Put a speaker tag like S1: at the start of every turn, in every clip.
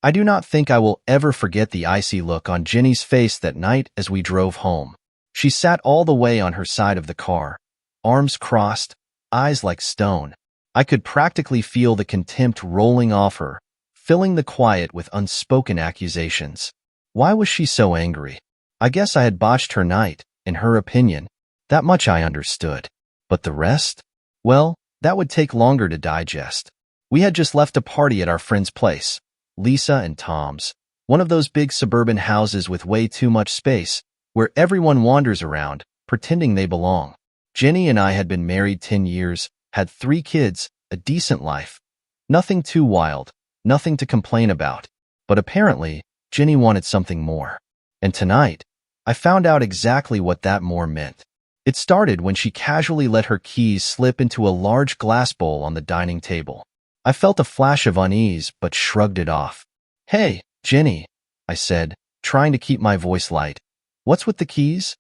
S1: I do not think I will ever forget the icy look on Jenny's face that night as we drove home. She sat all the way on her side of the car, arms crossed, eyes like stone. I could practically feel the contempt rolling off her, filling the quiet with unspoken accusations. Why was she so angry? I guess I had botched her night, in her opinion. That much I understood. But the rest? Well, that would take longer to digest. We had just left a party at our friend's place, Lisa and Tom's, one of those big suburban houses with way too much space, where everyone wanders around, pretending they belong. Jenny and I had been married 10 years, had 3 kids, a decent life. Nothing too wild, nothing to complain about. But apparently, Jenny wanted something more. And tonight, I found out exactly what that more meant. It started when she casually let her keys slip into a large glass bowl on the dining table. I felt a flash of unease, but shrugged it off. "Hey, Jenny," I said, trying to keep my voice light. "What's with the keys?"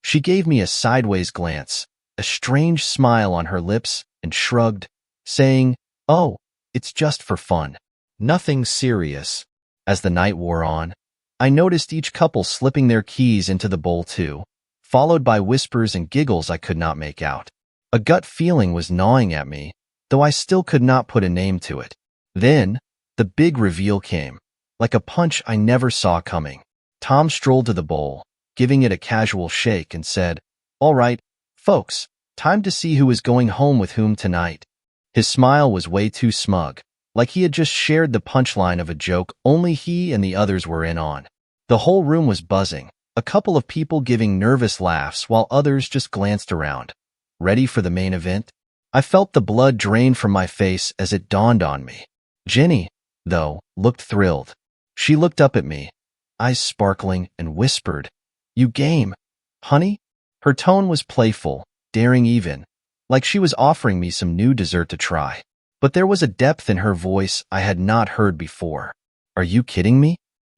S1: She gave me a sideways glance, a strange smile on her lips, and shrugged, saying, "Oh, it's just for fun. Nothing serious." As the night wore on, I noticed each couple slipping their keys into the bowl too, followed by whispers and giggles I could not make out. A gut feeling was gnawing at me, though I still could not put a name to it. Then, the big reveal came, like a punch I never saw coming. Tom strolled to the bowl, giving it a casual shake, and said, "All right, folks, time to see who is going home with whom tonight." His smile was way too smug, like he had just shared the punchline of a joke only he and the others were in on. The whole room was buzzing, a couple of people giving nervous laughs while others just glanced around. Ready for the main event? I felt the blood drain from my face as it dawned on me. Jenny, though, looked thrilled. She looked up at me, eyes sparkling, and whispered, "You game, honey?" Her tone was playful, daring even, like she was offering me some new dessert to try. But there was a depth in her voice I had not heard before. "Are you kidding me?"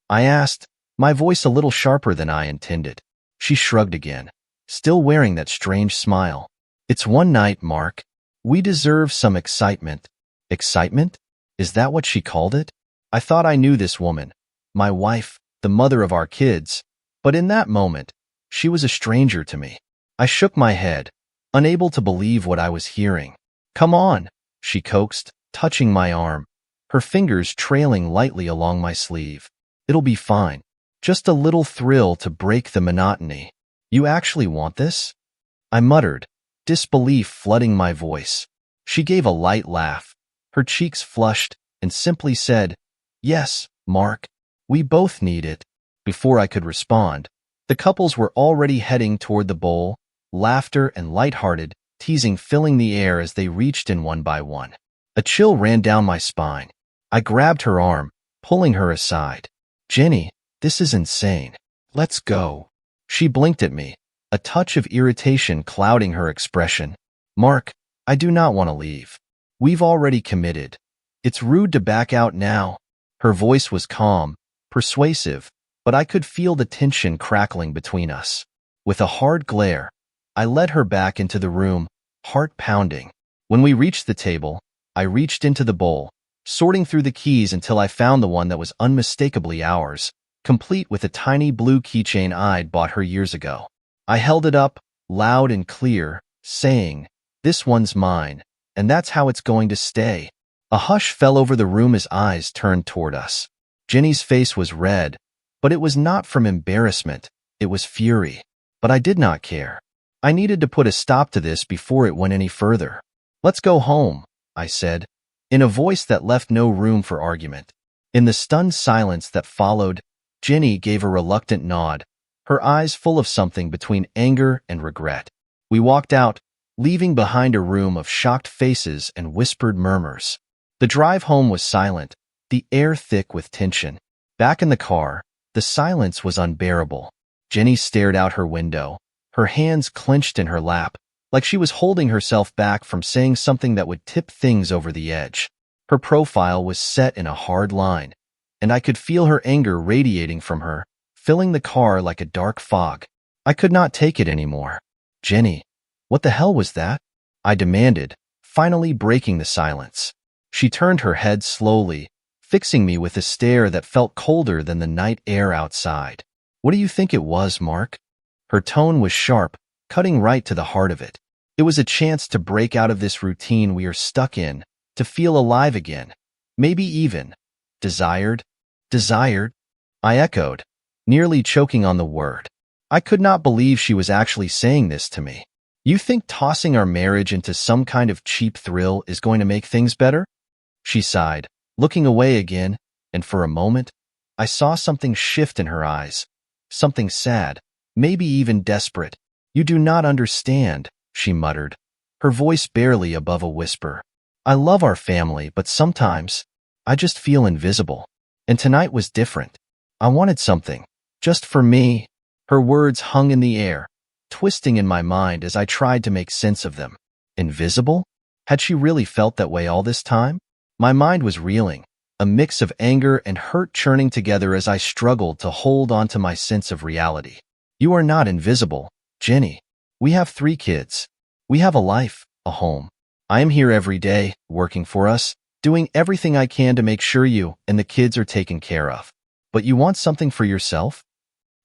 S1: I asked, my voice a little sharper than I intended. She shrugged again, still wearing that strange smile. "It's one night, Mark. We deserve some excitement." Excitement? Is that what she called it? I thought I knew this woman, my wife, the mother of our kids, but in that moment, she was a stranger to me. I shook my head, unable to believe what I was hearing. "Come on," she coaxed, touching my arm, her fingers trailing lightly along my sleeve. "It'll be fine. Just a little thrill to break the monotony." "You actually want this?" I muttered, disbelief flooding my voice. She gave a light laugh, her cheeks flushed, and simply said, "Yes, Mark, we both need it." Before I could respond, the couples were already heading toward the bowl, laughter and lighthearted teasing filling the air as they reached in one by one. A chill ran down my spine. I grabbed her arm, pulling her aside. "Jenny, this is insane. Let's go." She blinked at me, a touch of irritation clouding her expression. "Mark, I do not want to leave. We've already committed. It's rude to back out now." Her voice was calm, persuasive, but I could feel the tension crackling between us. With a hard glare, I led her back into the room, heart pounding. When we reached the table, I reached into the bowl, sorting through the keys until I found the one that was unmistakably ours, complete with a tiny blue keychain I'd bought her years ago. I held it up, loud and clear, saying, "This one's mine, and that's how it's going to stay." A hush fell over the room as eyes turned toward us. Jenny's face was red, but it was not from embarrassment, it was fury. But I did not care. I needed to put a stop to this before it went any further. "Let's go home," I said, in a voice that left no room for argument. In the stunned silence that followed, Jenny gave a reluctant nod, her eyes full of something between anger and regret. We walked out, leaving behind a room of shocked faces and whispered murmurs. The drive home was silent, the air thick with tension. Back in the car, the silence was unbearable. Jenny stared out her window, her hands clenched in her lap, like she was holding herself back from saying something that would tip things over the edge. Her profile was set in a hard line, and I could feel her anger radiating from her, filling the car like a dark fog. I could not take it anymore. "Jenny, what the hell was that?" I demanded, finally breaking the silence. She turned her head slowly, fixing me with a stare that felt colder than the night air outside. What do you think it was, Mark? Her tone was sharp, cutting right to the heart of it. It was a chance to break out of this routine we are stuck in, to feel alive again. Maybe even desired? Desired? I echoed, nearly choking on the word. I could not believe she was actually saying this to me. You think tossing our marriage into some kind of cheap thrill is going to make things better? She sighed, looking away again, and for a moment, I saw something shift in her eyes. Something sad, maybe even desperate. You do not understand, she muttered, her voice barely above a whisper. I love our family, but sometimes, I just feel invisible. And tonight was different. I wanted something, just for me. Her words hung in the air, twisting in my mind as I tried to make sense of them. Invisible? Had she really felt that way all this time? My mind was reeling, a mix of anger and hurt churning together as I struggled to hold on to my sense of reality. You are not invisible, Jenny. We have 3 kids. We have a life, a home. I am here every day, working for us, doing everything I can to make sure you and the kids are taken care of. But you want something for yourself?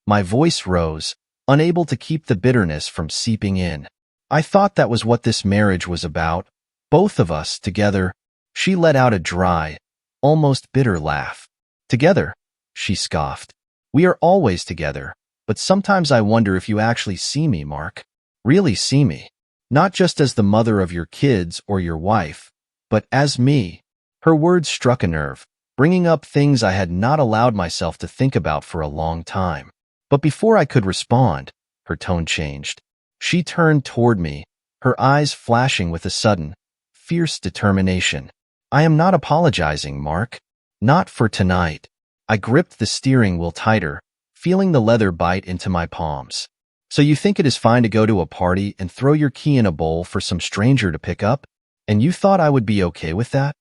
S1: My voice rose, unable to keep the bitterness from seeping in. I thought that was what this marriage was about. Both of us, together. She let out a dry, almost bitter laugh. Together, she scoffed. We are always together, but sometimes I wonder if you actually see me, Mark. Really see me. Not just as the mother of your kids or your wife, but as me. Her words struck a nerve, bringing up things I had not allowed myself to think about for a long time. But before I could respond, her tone changed. She turned toward me, her eyes flashing with a sudden, fierce determination. I am not apologizing, Mark. Not for tonight. I gripped the steering wheel tighter, feeling the leather bite into my palms. So you think it is fine to go to a party and throw your key in a bowl for some stranger to pick up? And you thought I would be okay with that?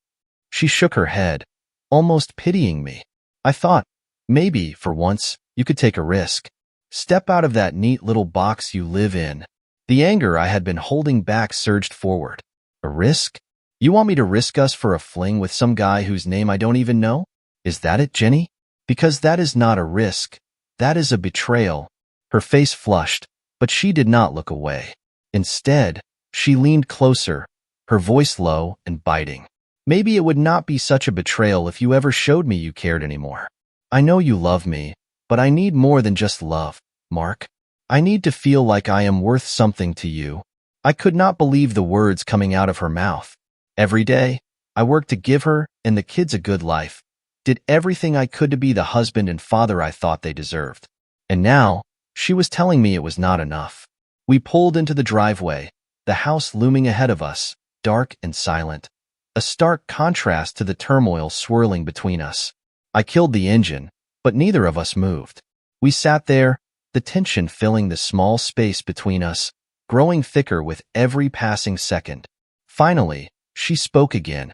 S1: She shook her head, almost pitying me. I thought, maybe, for once, you could take a risk. Step out of that neat little box you live in. The anger I had been holding back surged forward. A risk? You want me to risk us for a fling with some guy whose name I don't even know? Is that it, Jenny? Because that is not a risk. That is a betrayal. Her face flushed, but she did not look away. Instead, she leaned closer, her voice low and biting. Maybe it would not be such a betrayal if you ever showed me you cared anymore. I know you love me, but I need more than just love, Mark. I need to feel like I am worth something to you. I could not believe the words coming out of her mouth. Every day, I worked to give her and the kids a good life, did everything I could to be the husband and father I thought they deserved. And now, she was telling me it was not enough. We pulled into the driveway, the house looming ahead of us, dark and silent, a stark contrast to the turmoil swirling between us. I killed the engine, but neither of us moved. We sat there, the tension filling the small space between us, growing thicker with every passing second. Finally, she spoke again,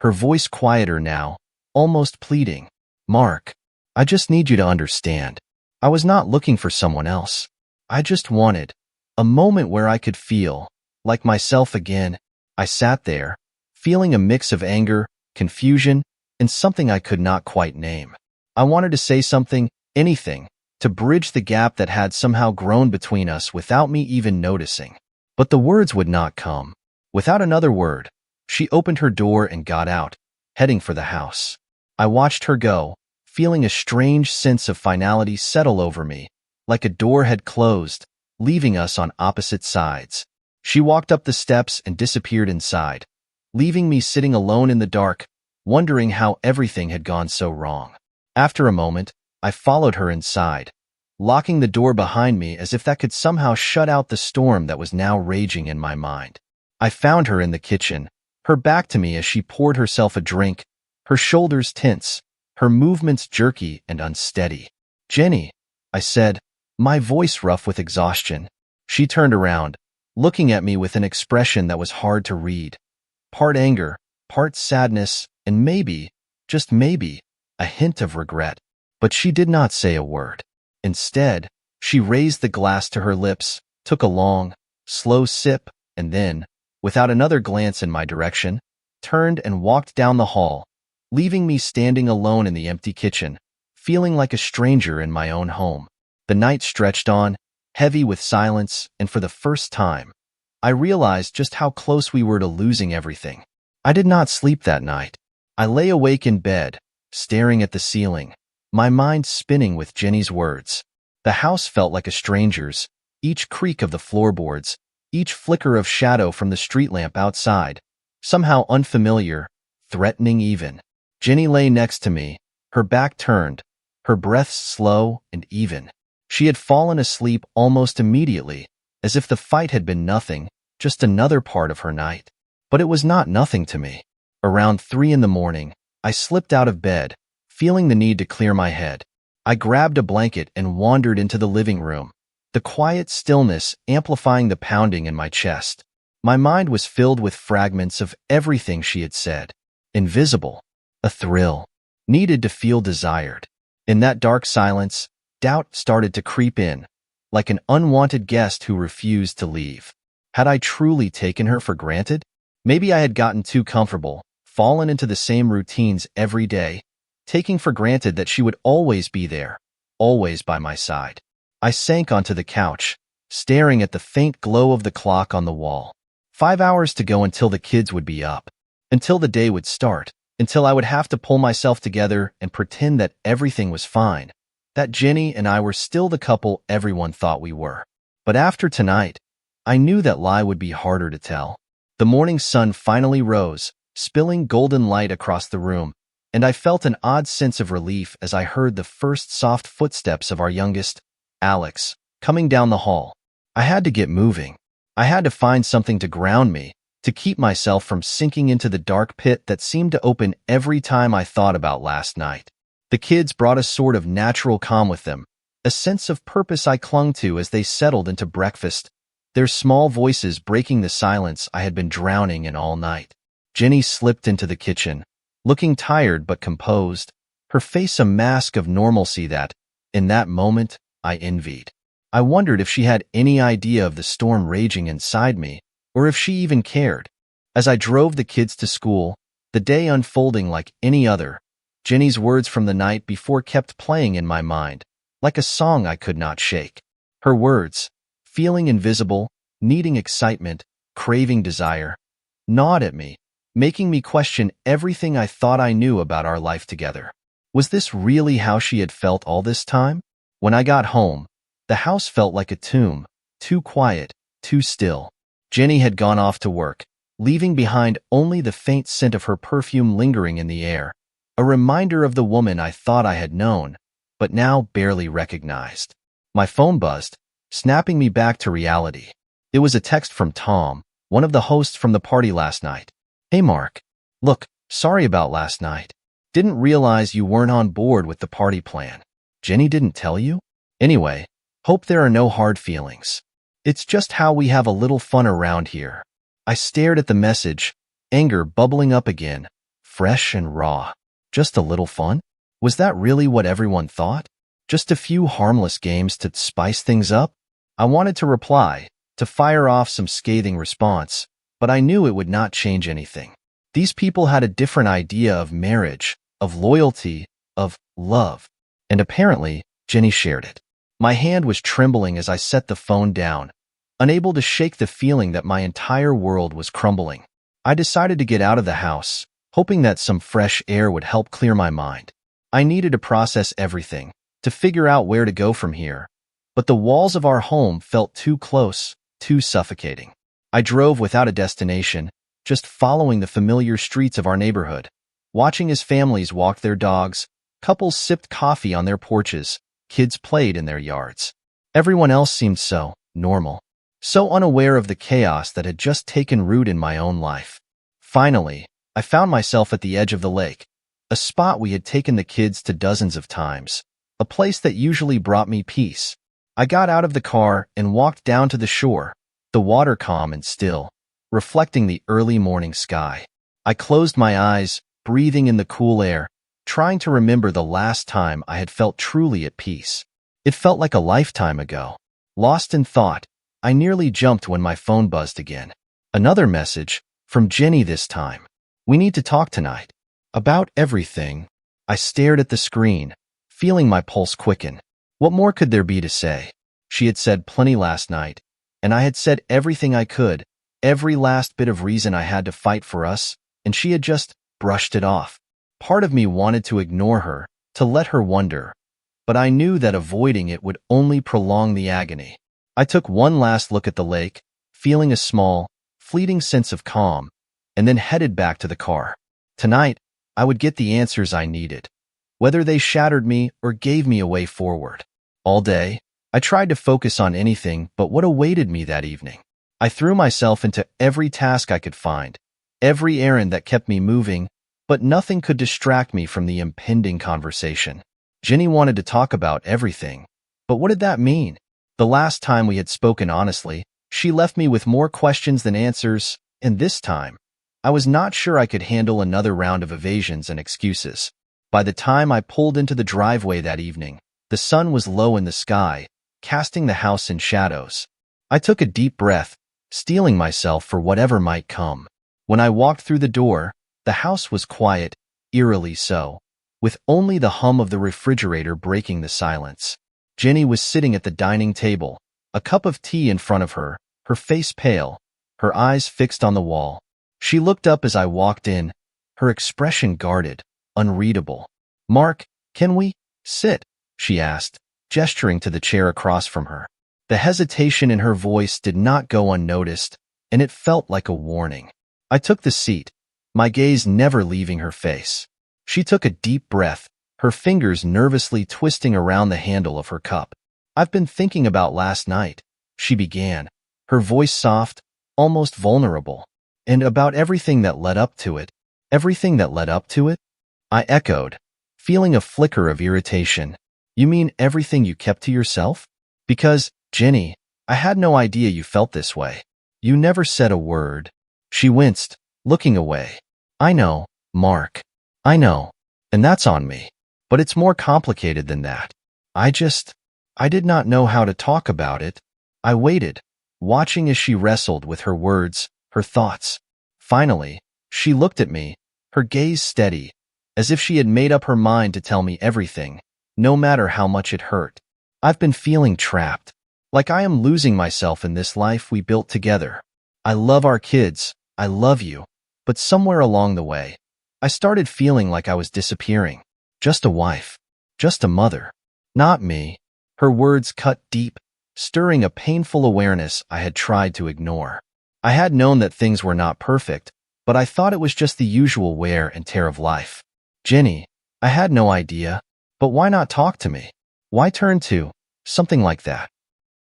S1: her voice quieter now, almost pleading. Mark, I just need you to understand. I was not looking for someone else. I just wanted a moment where I could feel like myself again. I sat there, feeling a mix of anger, confusion, and something I could not quite name. I wanted to say something, anything, to bridge the gap that had somehow grown between us without me even noticing. But the words would not come. Without another word, she opened her door and got out, heading for the house. I watched her go, feeling a strange sense of finality settle over me, like a door had closed, leaving us on opposite sides. She walked up the steps and disappeared inside, leaving me sitting alone in the dark, wondering how everything had gone so wrong. After a moment, I followed her inside, locking the door behind me as if that could somehow shut out the storm that was now raging in my mind. I found her in the kitchen, her back to me as she poured herself a drink, her shoulders tense, her movements jerky and unsteady. Jenny, I said, my voice rough with exhaustion. She turned around, looking at me with an expression that was hard to read. Part anger, part sadness, and maybe, just maybe, a hint of regret. But she did not say a word. Instead, she raised the glass to her lips, took a long, slow sip, and then, without another glance in my direction, turned and walked down the hall, leaving me standing alone in the empty kitchen, feeling like a stranger in my own home. The night stretched on, heavy with silence, and for the first time, I realized just how close we were to losing everything. I did not sleep that night. I lay awake in bed, staring at the ceiling, my mind spinning with Jenny's words. The house felt like a stranger's, each creak of the floorboards, each flicker of shadow from the street lamp outside, somehow unfamiliar, threatening even. Jenny lay next to me, her back turned, her breaths slow and even. She had fallen asleep almost immediately, as if the fight had been nothing, just another part of her night. But it was not nothing to me. Around 3 in the morning, I slipped out of bed, feeling the need to clear my head. I grabbed a blanket and wandered into the living room, the quiet stillness amplifying the pounding in my chest. My mind was filled with fragments of everything she had said. Invisible. A thrill. Needed to feel desired. In that dark silence, doubt started to creep in, like an unwanted guest who refused to leave. Had I truly taken her for granted? Maybe I had gotten too comfortable, fallen into the same routines every day, taking for granted that she would always be there, always by my side. I sank onto the couch, staring at the faint glow of the clock on the wall. 5 hours to go until the kids would be up, until the day would start, until I would have to pull myself together and pretend that everything was fine, that Jenny and I were still the couple everyone thought we were. But after tonight, I knew that lie would be harder to tell. The morning sun finally rose, spilling golden light across the room, and I felt an odd sense of relief as I heard the first soft footsteps of our youngest, Alex, coming down the hall. I had to get moving. I had to find something to ground me, to keep myself from sinking into the dark pit that seemed to open every time I thought about last night. The kids brought a sort of natural calm with them, a sense of purpose I clung to as they settled into breakfast, their small voices breaking the silence I had been drowning in all night. Jenny slipped into the kitchen, looking tired but composed, her face a mask of normalcy that, in that moment, I envied. I wondered if she had any idea of the storm raging inside me, or if she even cared. As I drove the kids to school, the day unfolding like any other, Jenny's words from the night before kept playing in my mind, like a song I could not shake. Her words, feeling invisible, needing excitement, craving desire, gnawed at me, making me question everything I thought I knew about our life together. Was this really how she had felt all this time? When I got home, the house felt like a tomb, too quiet, too still. Jenny had gone off to work, leaving behind only the faint scent of her perfume lingering in the air, a reminder of the woman I thought I had known, but now barely recognized. My phone buzzed, snapping me back to reality. It was a text from Tom, one of the hosts from the party last night. "Hey Mark. Look, sorry about last night. Didn't realize you weren't on board with the party plan. Jenny didn't tell you? Anyway, hope there are no hard feelings. It's just how we have a little fun around here." I stared at the message, anger bubbling up again, fresh and raw. Just a little fun? Was that really what everyone thought? Just a few harmless games to spice things up? I wanted to reply, to fire off some scathing response, but I knew it would not change anything. These people had a different idea of marriage, of loyalty, of love, and apparently, Jenny shared it. My hand was trembling as I set the phone down, unable to shake the feeling that my entire world was crumbling. I decided to get out of the house, hoping that some fresh air would help clear my mind. I needed to process everything, to figure out where to go from here. But the walls of our home felt too close, too suffocating. I drove without a destination, just following the familiar streets of our neighborhood, watching as families walked their dogs, couples sipped coffee on their porches, kids played in their yards. Everyone else seemed so normal, so unaware of the chaos that had just taken root in my own life. Finally, I found myself at the edge of the lake, a spot we had taken the kids to dozens of times, a place that usually brought me peace. I got out of the car and walked down to the shore, the water calm and still, reflecting the early morning sky. I closed my eyes, breathing in the cool air, trying to remember the last time I had felt truly at peace. It felt like a lifetime ago. Lost in thought, I nearly jumped when my phone buzzed again. Another message, from Jenny this time. "We need to talk tonight. About everything. I stared at the screen, feeling my pulse quicken. What more could there be to say? She had said plenty last night, and I had said everything I could, every last bit of reason I had to fight for us, and she had just brushed it off. Part of me wanted to ignore her, to let her wonder, but I knew that avoiding it would only prolong the agony. I took one last look at the lake, feeling a small, fleeting sense of calm, and then headed back to the car. Tonight, I would get the answers I needed, whether they shattered me or gave me a way forward. All day, I tried to focus on anything but what awaited me that evening. I threw myself into every task I could find, every errand that kept me moving, but nothing could distract me from the impending conversation. Jenny wanted to talk about everything, but what did that mean? The last time we had spoken honestly, she left me with more questions than answers, and this time, I was not sure I could handle another round of evasions and excuses. By the time I pulled into the driveway that evening, the sun was low in the sky, casting the house in shadows. I took a deep breath, steeling myself for whatever might come. When I walked through the door, the house was quiet, eerily so, with only the hum of the refrigerator breaking the silence. Jenny was sitting at the dining table, a cup of tea in front of her, her face pale, her eyes fixed on the wall. She looked up as I walked in, her expression guarded, unreadable. "Mark, can we sit?" she asked, gesturing to the chair across from her. The hesitation in her voice did not go unnoticed, and it felt like a warning. I took the seat, my gaze never leaving her face. She took a deep breath, her fingers nervously twisting around the handle of her cup. "I've been thinking about last night," she began, her voice soft, almost vulnerable. "And about everything that led up to it." "Everything that led up to it?" I echoed, feeling a flicker of irritation. "You mean everything you kept to yourself?" "Because, Jenny, I had no idea you felt this way. You never said a word." She winced, looking away. "I know, Mark. I know. And that's on me. But it's more complicated than that. I did not know how to talk about it." I waited, watching as she wrestled with her words, her thoughts. Finally, she looked at me, her gaze steady, as if she had made up her mind to tell me everything, no matter how much it hurt. "I've been feeling trapped, like I am losing myself in this life we built together. I love our kids, I love you, but somewhere along the way, I started feeling like I was disappearing. Just a wife, just a mother. Not me." Her words cut deep, stirring a painful awareness I had tried to ignore. I had known that things were not perfect, but I thought it was just the usual wear and tear of life. "Jenny, I had no idea, but why not talk to me? Why turn to something like that?"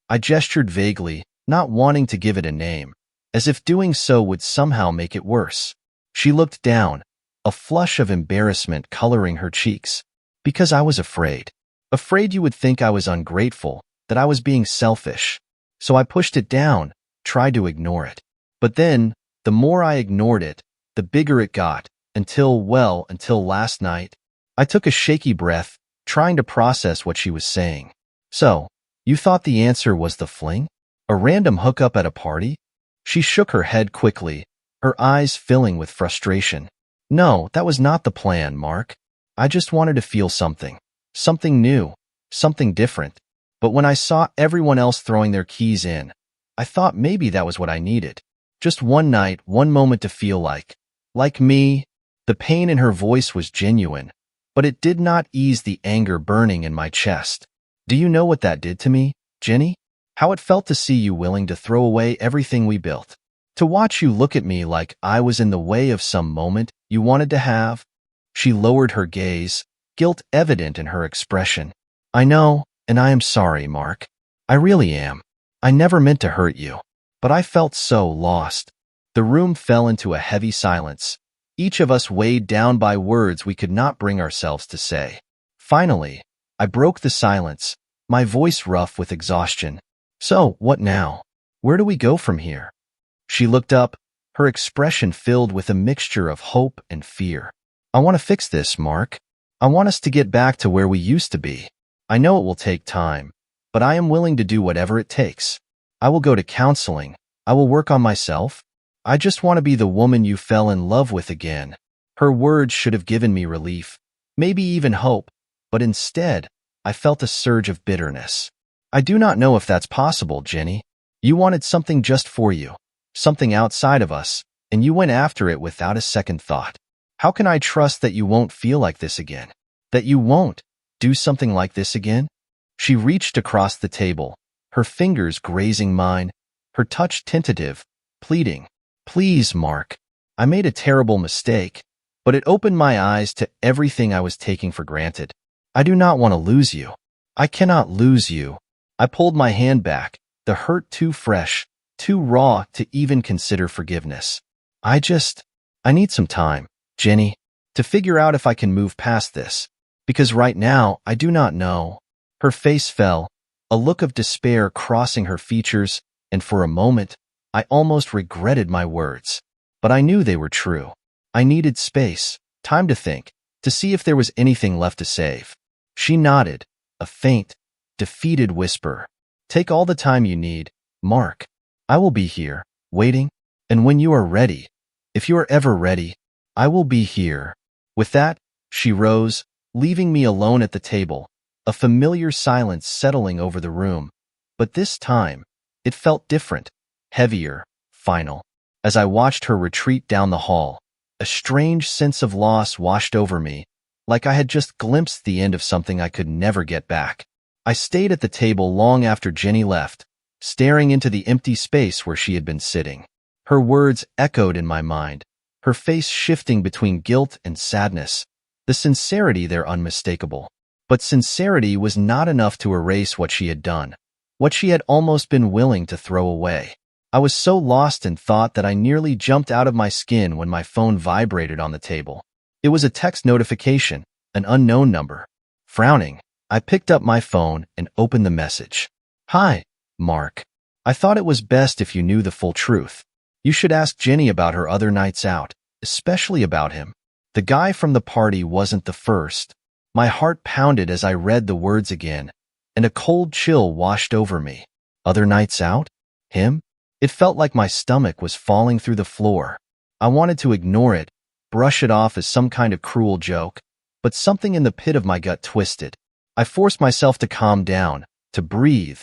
S1: I gestured vaguely, not wanting to give it a name, as if doing so would somehow make it worse. She looked down, a flush of embarrassment coloring her cheeks. "Because I was afraid. Afraid you would think I was ungrateful, that I was being selfish. So I pushed it down, tried to ignore it. But then, the more I ignored it, the bigger it got, until last night." I took a shaky breath, trying to process what she was saying. "So, you thought the answer was the fling? A random hookup at a party?" She shook her head quickly, her eyes filling with frustration. "No, that was not the plan, Mark. I just wanted to feel something. Something new, something different. But when I saw everyone else throwing their keys in, I thought maybe that was what I needed. Just one night, one moment to feel like me." The pain in her voice was genuine, but it did not ease the anger burning in my chest. "Do you know what that did to me, Jenny? How it felt to see you willing to throw away everything we built. To watch you look at me like I was in the way of some moment you wanted to have." She lowered her gaze, guilt evident in her expression. "I know, and I am sorry, Mark. I really am. I never meant to hurt you. But I felt so lost." The room fell into a heavy silence, each of us weighed down by words we could not bring ourselves to say. Finally, I broke the silence, my voice rough with exhaustion. "So, what now? Where do we go from here?" She looked up, her expression filled with a mixture of hope and fear. "I want to fix this, Mark. I want us to get back to where we used to be. I know it will take time, but I am willing to do whatever it takes. I will go to counseling. I will work on myself. I just want to be the woman you fell in love with again." Her words should have given me relief, maybe even hope, but instead, I felt a surge of bitterness. I do not know if that's possible, Jenny. You wanted something just for you, something outside of us, and you went after it without a second thought. How can I trust that you won't feel like this again? That you won't do something like this again? She reached across the table, her fingers grazing mine, her touch tentative, pleading. Please, Mark. I made a terrible mistake, but it opened my eyes to everything I was taking for granted. I do not want to lose you. I cannot lose you. I pulled my hand back, the hurt too fresh, too raw to even consider forgiveness. I need some time, Jenny, to figure out if I can move past this, because right now I do not know. Her face fell, a look of despair crossing her features, and for a moment, I almost regretted my words. But I knew they were true. I needed space, time to think, to see if there was anything left to save. She nodded, a faint, defeated whisper. Take all the time you need, Mark. I will be here, waiting, and when you are ready, if you are ever ready, I will be here. With that, she rose, leaving me alone at the table, a familiar silence settling over the room. But this time, it felt different, heavier, final. As I watched her retreat down the hall, a strange sense of loss washed over me, like I had just glimpsed the end of something I could never get back. I stayed at the table long after Jenny left, staring into the empty space where she had been sitting. Her words echoed in my mind, her face shifting between guilt and sadness, the sincerity there unmistakable. But sincerity was not enough to erase what she had done, what she had almost been willing to throw away. I was so lost in thought that I nearly jumped out of my skin when my phone vibrated on the table. It was a text notification, an unknown number. Frowning, I picked up my phone and opened the message. Hi, Mark. I thought it was best if you knew the full truth. You should ask Jenny about her other nights out, especially about him. The guy from the party wasn't the first. My heart pounded as I read the words again, and a cold chill washed over me. Other nights out? Him? It felt like my stomach was falling through the floor. I wanted to ignore it, brush it off as some kind of cruel joke, but something in the pit of my gut twisted. I forced myself to calm down, to breathe,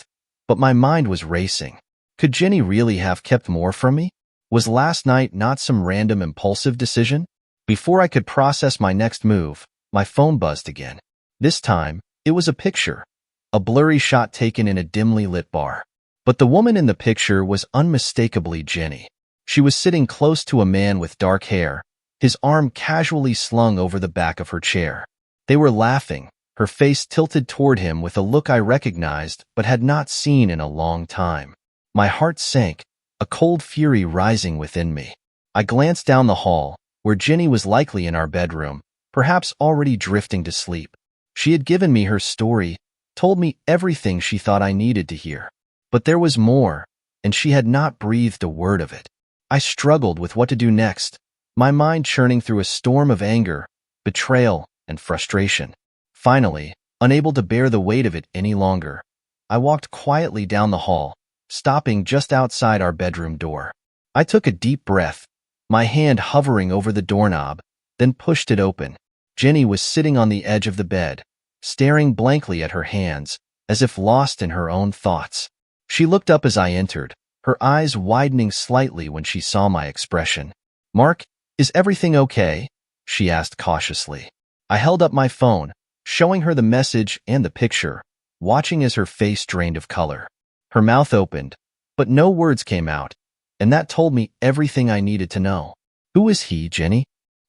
S1: but my mind was racing. Could Jenny really have kept more from me? Was last night not some random impulsive decision? Before I could process my next move, my phone buzzed again. This time, it was a picture, a blurry shot taken in a dimly lit bar. But the woman in the picture was unmistakably Jenny. She was sitting close to a man with dark hair, his arm casually slung over the back of her chair. They were laughing, her face tilted toward him with a look I recognized but had not seen in a long time. My heart sank, a cold fury rising within me. I glanced down the hall, where Jenny was likely in our bedroom, perhaps already drifting to sleep. She had given me her story, told me everything she thought I needed to hear. But there was more, and she had not breathed a word of it. I struggled with what to do next, my mind churning through a storm of anger, betrayal, and frustration. Finally, unable to bear the weight of it any longer, I walked quietly down the hall, stopping just outside our bedroom door. I took a deep breath, my hand hovering over the doorknob, then pushed it open. Jenny was sitting on the edge of the bed, staring blankly at her hands, as if lost in her own thoughts. She looked up as I entered, her eyes widening slightly when she saw my expression. Mark, is everything okay? She asked cautiously. I held up my phone, showing her the message and the picture, watching as her face drained of color. Her mouth opened, but no words came out, and that told me everything I needed to know. Who is he, Jenny?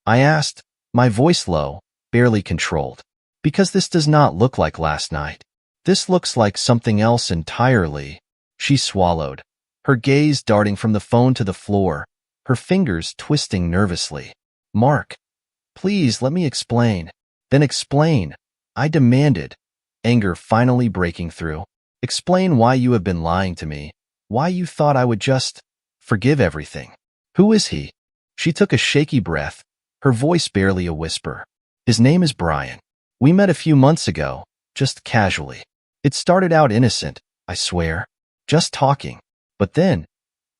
S1: I asked, my voice low, barely controlled. Because this does not look like last night. This looks like something else entirely. She swallowed, her gaze darting from the phone to the floor, her fingers twisting nervously. Mark, please let me explain. Then explain, I demanded, anger finally breaking through. Explain why you have been lying to me, why you thought I would just forgive everything. Who is he? She took a shaky breath, her voice barely a whisper. His name is Brian. We met a few months ago, just casually. It started out innocent, I swear, just talking. But then,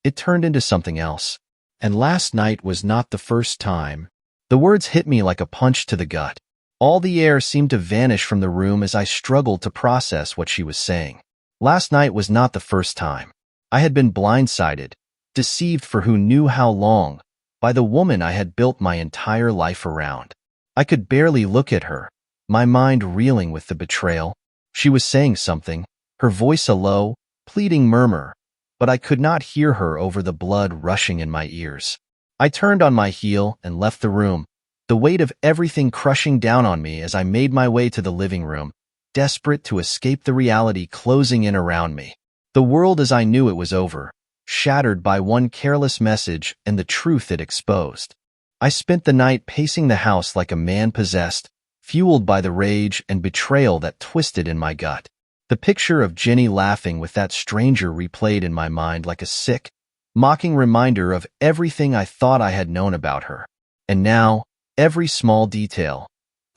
S1: it turned into something else. And last night was not the first time. The words hit me like a punch to the gut. All the air seemed to vanish from the room as I struggled to process what she was saying. Last night was not the first time. I had been blindsided, deceived for who knew how long, by the woman I had built my entire life around. I could barely look at her, my mind reeling with the betrayal. She was saying something, her voice a low, pleading murmur, but I could not hear her over the blood rushing in my ears. I turned on my heel and left the room, the weight of everything crushing down on me as I made my way to the living room, desperate to escape the reality closing in around me. The world as I knew it was over, shattered by one careless message and the truth it exposed. I spent the night pacing the house like a man possessed, fueled by the rage and betrayal that twisted in my gut. The picture of Jenny laughing with that stranger replayed in my mind like a sick, mocking reminder of everything I thought I had known about her. And now, every small detail,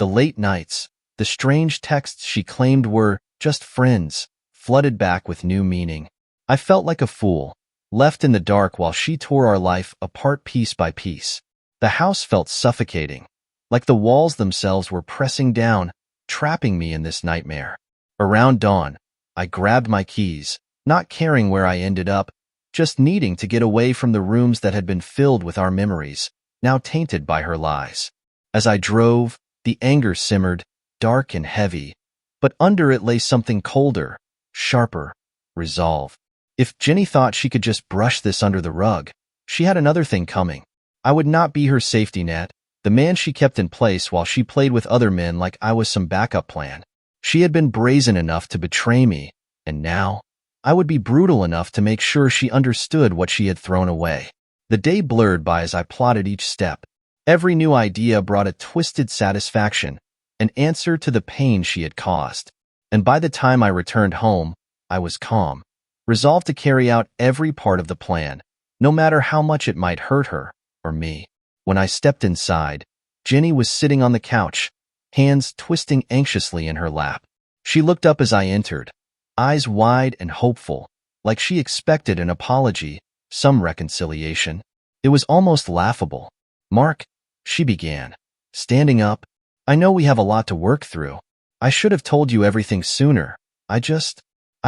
S1: the late nights, the strange texts she claimed were just friends, flooded back with new meaning. I felt like a fool, left in the dark while she tore our life apart piece by piece. The house felt suffocating, like the walls themselves were pressing down, trapping me in this nightmare. Around dawn, I grabbed my keys, not caring where I ended up, just needing to get away from the rooms that had been filled with our memories, now tainted by her lies. As I drove, the anger simmered, dark and heavy, but under it lay something colder, sharper, resolve. If Jenny thought she could just brush this under the rug, she had another thing coming. I would not be her safety net, the man she kept in place while she played with other men like I was some backup plan. She had been brazen enough to betray me, and now, I would be brutal enough to make sure she understood what she had thrown away. The day blurred by as I plotted each step. Every new idea brought a twisted satisfaction, an answer to the pain she had caused. And by the time I returned home, I was calm, resolved to carry out every part of the plan, no matter how much it might hurt her or me. When I stepped inside, Jenny was sitting on the couch, hands twisting anxiously in her lap. She looked up as I entered, eyes wide and hopeful, like she expected an apology, some reconciliation. It was almost laughable. "Mark," she began, standing up, "I know we have a lot to work through. I should have told you everything sooner. I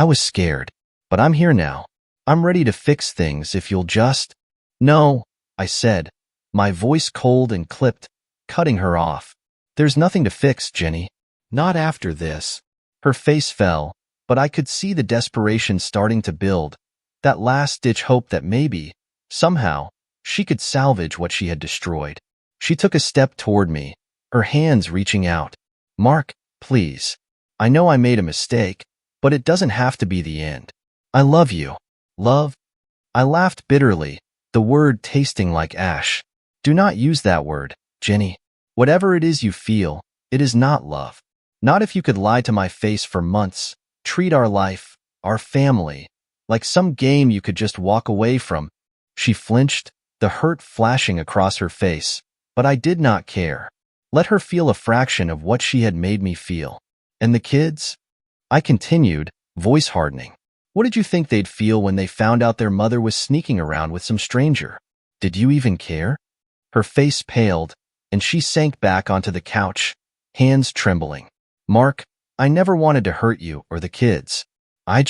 S1: was scared. But I'm here now. I'm ready to fix things if you'll just—" "No," I said, my voice cold and clipped, cutting her off. "There's nothing to fix, Jenny. Not after this." Her face fell, but I could see the desperation starting to build, that last-ditch hope that maybe, somehow, she could salvage what she had destroyed. She took a step toward me, her hands reaching out. "Mark, please. I know I made a mistake, but it doesn't have to be the end. I love you." "Love?" I laughed bitterly, the word tasting like ash. "Do not use that word, Jenny. Whatever it is you feel, it is not love. Not if you could lie to my face for months, treat our life, our family, like some game you could just walk away from." She flinched, the hurt flashing across her face, but I did not care. Let her feel a fraction of what she had made me feel. "And the kids?" I continued, voice hardening. "What did you think they'd feel when they found out their mother was sneaking around with some stranger? Did you even care?" Her face paled, and she sank back onto the couch, hands trembling. "Mark, I never wanted to hurt you or the kids. I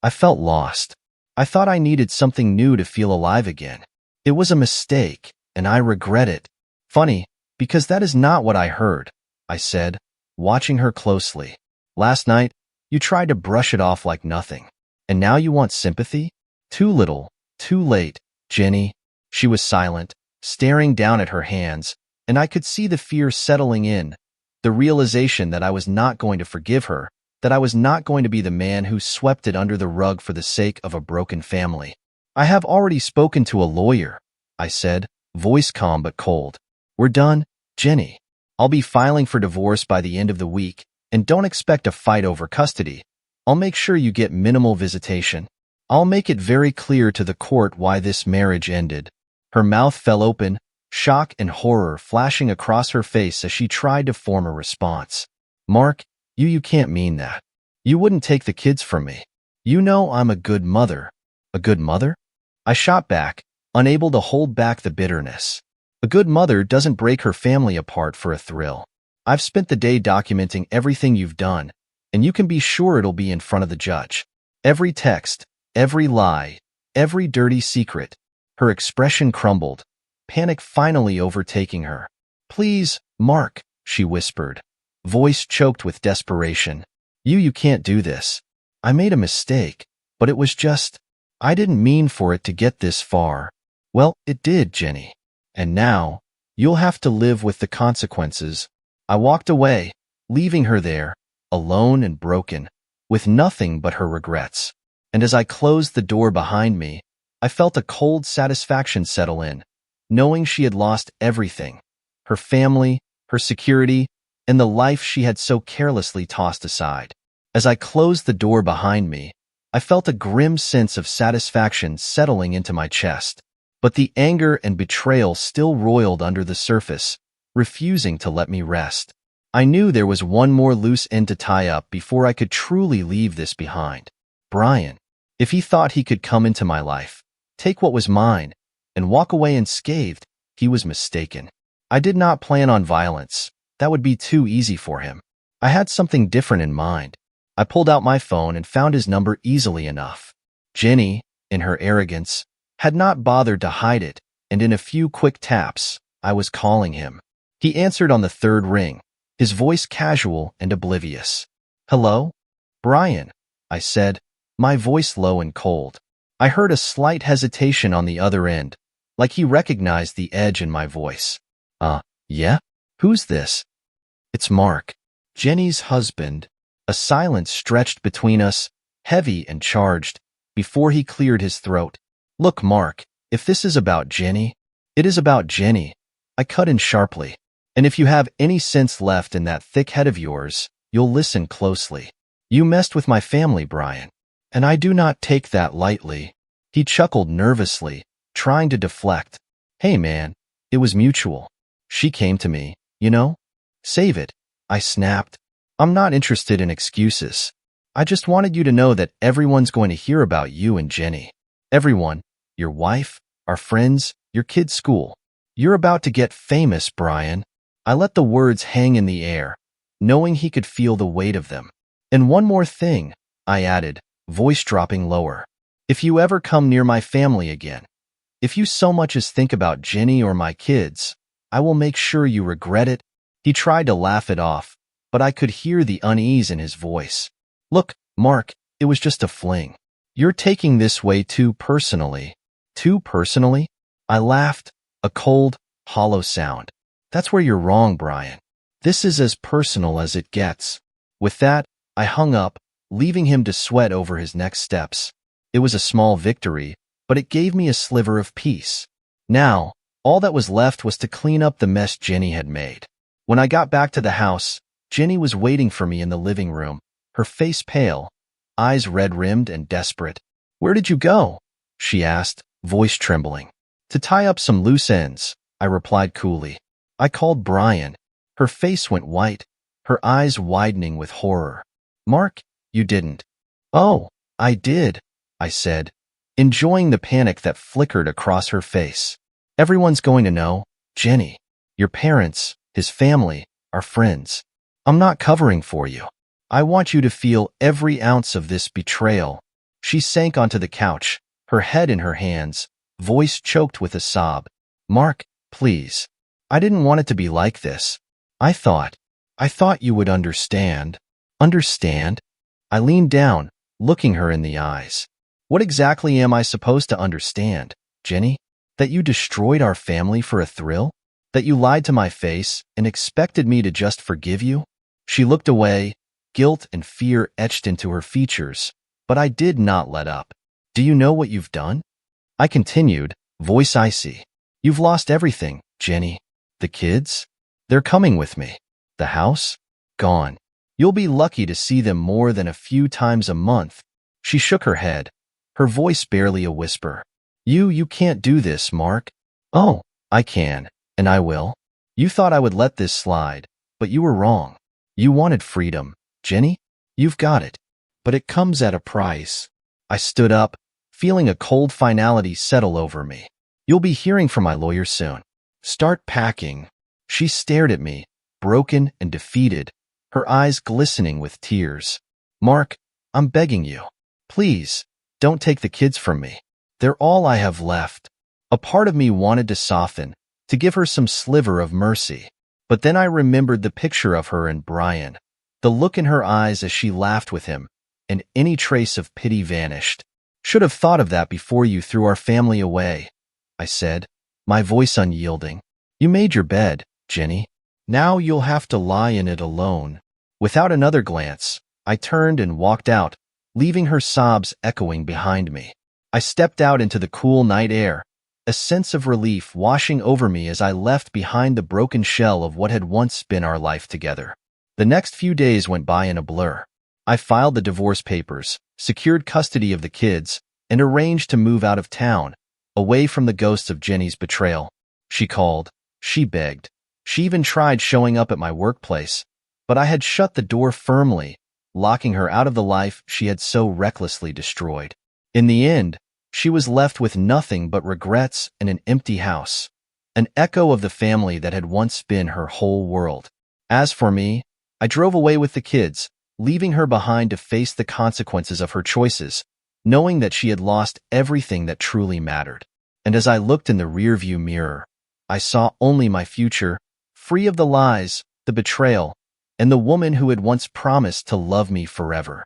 S1: felt lost. I thought I needed something new to feel alive again. It was a mistake, and I regret it." "Funny, because that is not what I heard," I said, watching her closely. "Last night, you tried to brush it off like nothing. And now you want sympathy? Too little, too late, Jenny." She was silent, staring down at her hands, and I could see the fear settling in, the realization that I was not going to forgive her, that I was not going to be the man who swept it under the rug for the sake of a broken family. "I have already spoken to a lawyer," I said, voice calm but cold. "We're done, Jenny. I'll be filing for divorce by the end of the week, and don't expect a fight over custody. I'll make sure you get minimal visitation. I'll make it very clear to the court why this marriage ended." Her mouth fell open, shock and horror flashing across her face as she tried to form a response. "Mark, you can't mean that. You wouldn't take the kids from me. You know I'm a good mother." "A good mother?" I shot back, unable to hold back the bitterness. A good mother doesn't break her family apart for a thrill. I've spent the day documenting everything you've done, and you can be sure it'll be in front of the judge. Every text, every lie, every dirty secret. Her expression crumbled, panic finally overtaking her. Please, Mark, she whispered, voice choked with desperation. You can't do this. I made a mistake, but it was just, I didn't mean for it to get this far. Well, it did, Jenny. And now, you'll have to live with the consequences. I walked away, leaving her there, alone and broken, with nothing but her regrets. And as I closed the door behind me, I felt a cold satisfaction settle in, knowing she had lost everything, her family, her security, and the life she had so carelessly tossed aside. As I closed the door behind me, I felt a grim sense of satisfaction settling into my chest. But the anger and betrayal still roiled under the surface, refusing to let me rest. I knew there was one more loose end to tie up before I could truly leave this behind. Brian. If he thought he could come into my life, take what was mine, and walk away unscathed, he was mistaken. I did not plan on violence. That would be too easy for him. I had something different in mind. I pulled out my phone and found his number easily enough. Jenny, in her arrogance, had not bothered to hide it, and in a few quick taps, I was calling him. He answered on the third ring, his voice casual and oblivious. Hello? Brian, I said, my voice low and cold. I heard a slight hesitation on the other end, like he recognized the edge in my voice. Yeah? Who's this? It's Mark, Jenny's husband. A silence stretched between us, heavy and charged, before he cleared his throat. Look, Mark, if this is about Jenny, it is about Jenny. I cut in sharply. And if you have any sense left in that thick head of yours, you'll listen closely. You messed with my family, Brian. And I do not take that lightly. He chuckled nervously, trying to deflect. Hey man, it was mutual. She came to me, you know? Save it, I snapped. I'm not interested in excuses. I just wanted you to know that everyone's going to hear about you and Jenny. Everyone, your wife, our friends, your kid's school. You're about to get famous, Brian. I let the words hang in the air, knowing he could feel the weight of them. And one more thing, I added, voice dropping lower. If you ever come near my family again, if you so much as think about Jenny or my kids, I will make sure you regret it. He tried to laugh it off, but I could hear the unease in his voice. Look, Mark, it was just a fling. You're taking this way too personally. Too personally? I laughed, a cold, hollow sound. That's where you're wrong, Brian. This is as personal as it gets. With that, I hung up, leaving him to sweat over his next steps. It was a small victory, but it gave me a sliver of peace. Now, all that was left was to clean up the mess Jenny had made. When I got back to the house, Jenny was waiting for me in the living room, her face pale, eyes red-rimmed and desperate. Where did you go? She asked, voice trembling. To tie up some loose ends, I replied coolly. I called Brian. Her face went white, her eyes widening with horror. Mark, you didn't. Oh, I did, I said, enjoying the panic that flickered across her face. Everyone's going to know, Jenny. Your parents, his family, our friends. I'm not covering for you. I want you to feel every ounce of this betrayal. She sank onto the couch, her head in her hands, voice choked with a sob. Mark, please. I didn't want it to be like this. I thought you would understand. Understand? I leaned down, looking her in the eyes. What exactly am I supposed to understand, Jenny? That you destroyed our family for a thrill? That you lied to my face and expected me to just forgive you? She looked away, guilt and fear etched into her features, but I did not let up. Do you know what you've done? I continued, voice icy. You've lost everything, Jenny. The kids? They're coming with me. The house? Gone. You'll be lucky to see them more than a few times a month. She shook her head, her voice barely a whisper. You can't do this, Mark. Oh, I can, and I will. You thought I would let this slide, but you were wrong. You wanted freedom, Jenny. You've got it. But it comes at a price. I stood up, feeling a cold finality settle over me. You'll be hearing from my lawyer soon. Start packing. She stared at me, broken and defeated, her eyes glistening with tears. Mark, I'm begging you. Please, don't take the kids from me. They're all I have left. A part of me wanted to soften, to give her some sliver of mercy. But then I remembered the picture of her and Brian, the look in her eyes as she laughed with him, and any trace of pity vanished. Should have thought of that before you threw our family away, I said, my voice unyielding. You made your bed, Jenny. Now you'll have to lie in it alone. Without another glance, I turned and walked out, leaving her sobs echoing behind me. I stepped out into the cool night air, a sense of relief washing over me as I left behind the broken shell of what had once been our life together. The next few days went by in a blur. I filed the divorce papers, secured custody of the kids, and arranged to move out of town, away from the ghosts of Jenny's betrayal. She called, she begged, she even tried showing up at my workplace, but I had shut the door firmly, locking her out of the life she had so recklessly destroyed. In the end, she was left with nothing but regrets and an empty house, an echo of the family that had once been her whole world. As for me, I drove away with the kids, leaving her behind to face the consequences of her choices, knowing that she had lost everything that truly mattered. And as I looked in the rearview mirror, I saw only my future, free of the lies, the betrayal, and the woman who had once promised to love me forever.